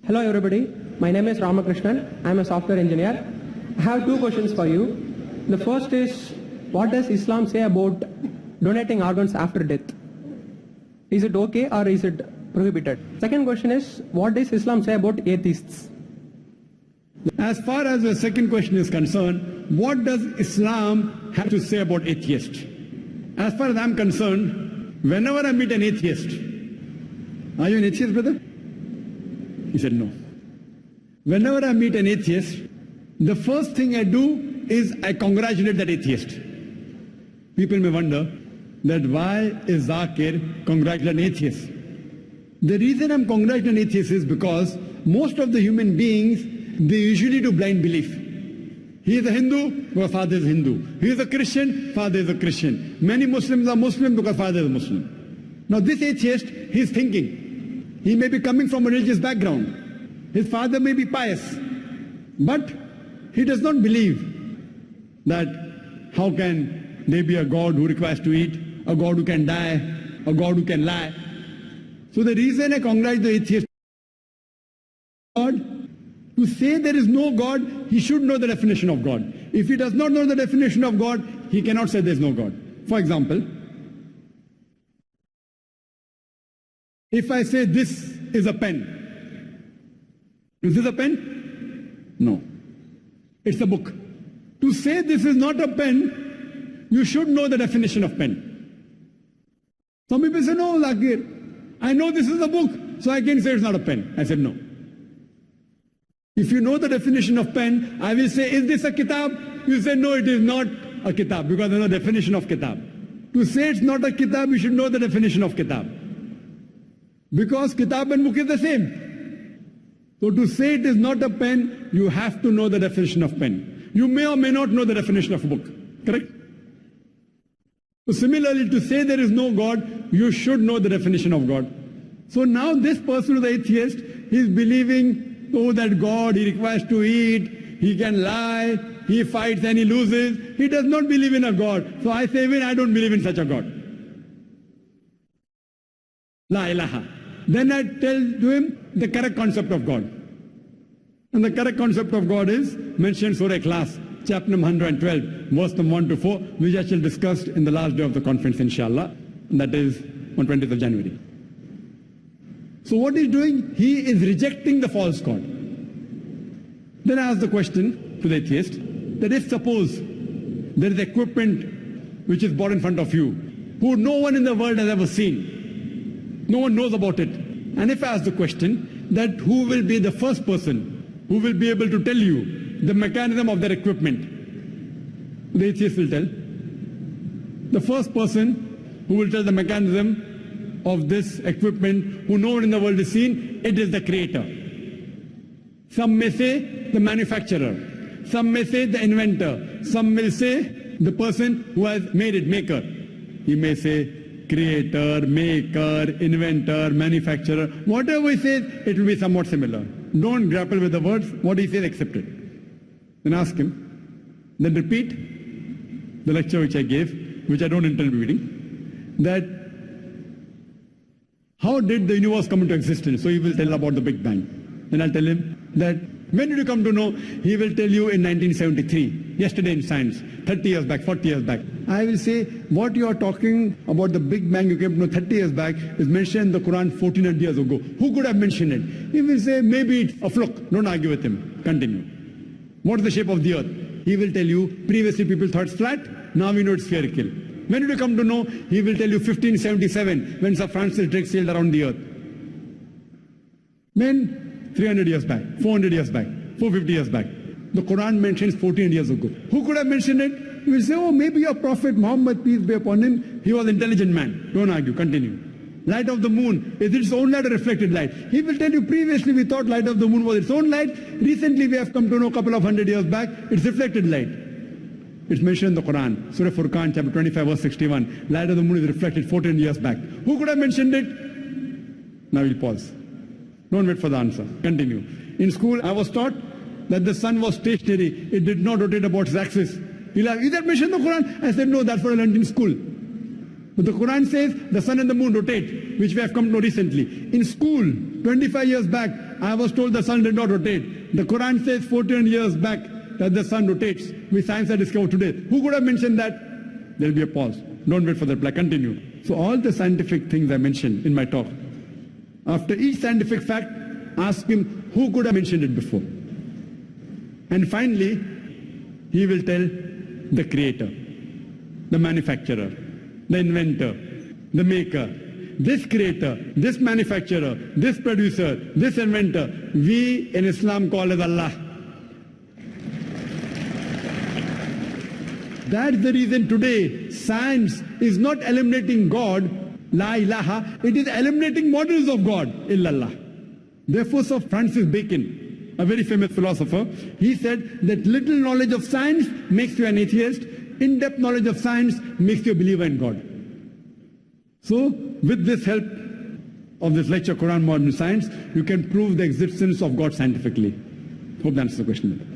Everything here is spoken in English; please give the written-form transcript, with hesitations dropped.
Hello everybody, my name is Ramakrishnan. I am a software engineer. I have two questions for you. The first is, what does Islam say about donating organs after death? Is it okay or is it prohibited? Second question is, what does Islam say about atheists? As far as the second question is concerned, what does Islam have to say about atheists? As far as I'm concerned, whenever I meet an atheist, are you an atheist, brother? He said no. Whenever I meet an atheist, the first thing I do is I congratulate that atheist. People may wonder that why is Zakir congratulating atheists? The reason I'm congratulating atheists is because most of the human beings, they usually do blind belief. He is a Hindu because father is Hindu. He is a Christian, father is a Christian. Many Muslims are Muslim because father is a Muslim. Now this atheist, he is thinking. He may be coming from a religious background. His father may be pious. But he does not believe that how can there be a God who requires to eat, a God who can die, a God who can lie. So the reason I congratulate the atheist, God, to say there is no God, he should know the definition of God. If he does not know the definition of God, he cannot say there is no God. For example, if I say this is a pen, is this a pen? No. It's a book. To say this is not a pen, you should know the definition of pen. Some people say, no, Zakir, I know this is a book, so I can say it's not a pen. I said, no. If you know the definition of pen, I will say, is this a kitab? You say, no, it is not a kitab, because there's no definition of kitab. To say it's not a kitab, you should know the definition of kitab. Because kitab and book is the same. So to say it is not a pen, you have to know the definition of pen. You may or may not know the definition of a book. Correct? So similarly, to say there is no God, you should know the definition of God. So now this person who is the atheist, he is believing, oh, that God, he requires to eat, he can lie, he fights and he loses. He does not believe in a God. So I say, even I don't believe in such a God. La ilaha. Then I tell to him the correct concept of God. And the correct concept of God is mentioned Surah Ikhlas, chapter number 112, verse number 1 to 4, which I shall discuss in the last day of the conference, inshallah. That is on 20th of January. So what he's doing, he is rejecting the false God. Then I ask the question to the atheist, that if suppose there is equipment which is brought in front of you, who no one in the world has ever seen, no one knows about it. And if I ask the question that who will be the first person who will be able to tell you the mechanism of that equipment, the atheist will tell. The first person who will tell the mechanism of this equipment, who no one in the world has seen, it is the creator. Some may say the manufacturer. Some may say the inventor. Some will say the person who has made it, maker. He may say creator, maker, inventor, manufacturer. Whatever he says, it will be somewhat similar. Don't grapple with the words. What he says, accept it. Then ask him. Then repeat the lecture which I gave, which I don't intend repeating, that how did the universe come into existence? So he will tell about the Big Bang. Then I'll tell him that when did you come to know? He will tell you in 1973, yesterday in science, 30 years back, 40 years back. I will say, what you are talking about the Big Bang you came to know 30 years back is mentioned in the Quran 1400 years ago. Who could have mentioned it? He will say, maybe it's a fluke. Don't argue with him. Continue. What is the shape of the earth? He will tell you, previously people thought it's flat, now we know it's spherical. When did you come to know? He will tell you 1577, when Sir Francis Drake sailed around the earth. Then 300 years back, 400 years back, 450 years back. The Quran mentions 14 years ago. Who could have mentioned it? You will say, oh, maybe your Prophet Muhammad, peace be upon him, he was an intelligent man. Don't argue, continue. Light of the moon, is its own light or reflected light? He will tell you, previously we thought light of the moon was its own light. Recently we have come to know a couple of 100 years back, it's reflected light. It's mentioned in the Quran, Surah Furqan, chapter 25, verse 61. Light of the moon is reflected 14 years back. Who could have mentioned it? Now we'll pause. Don't wait for the answer. Continue. In school, I was taught that the sun was stationary. It did not rotate about its axis. You'll have, is that mentioned in the Quran? I said, no, that's what I learned in school. But the Quran says the sun and the moon rotate, which we have come to know recently. In school, 25 years back, I was told the sun did not rotate. The Qur'an says 14 years back that the sun rotates. We science have discovered today. Who could have mentioned that? There will be a pause. Don't wait for the reply. Continue. So all the scientific things I mentioned in my talk, after each scientific fact, ask him who could have mentioned it before. And finally, he will tell the creator, the manufacturer, the inventor, the maker, this creator, this manufacturer, this producer, this inventor, we in Islam call as Allah. That's the reason today science is not eliminating God, la ilaha, it is eliminating models of God, illallah. Therefore, Sir Francis Bacon, a very famous philosopher, he said that little knowledge of science makes you an atheist, in-depth knowledge of science makes you a believer in God. So, with this help of this lecture, Quran Modern Science, you can prove the existence of God scientifically. Hope that answers the question.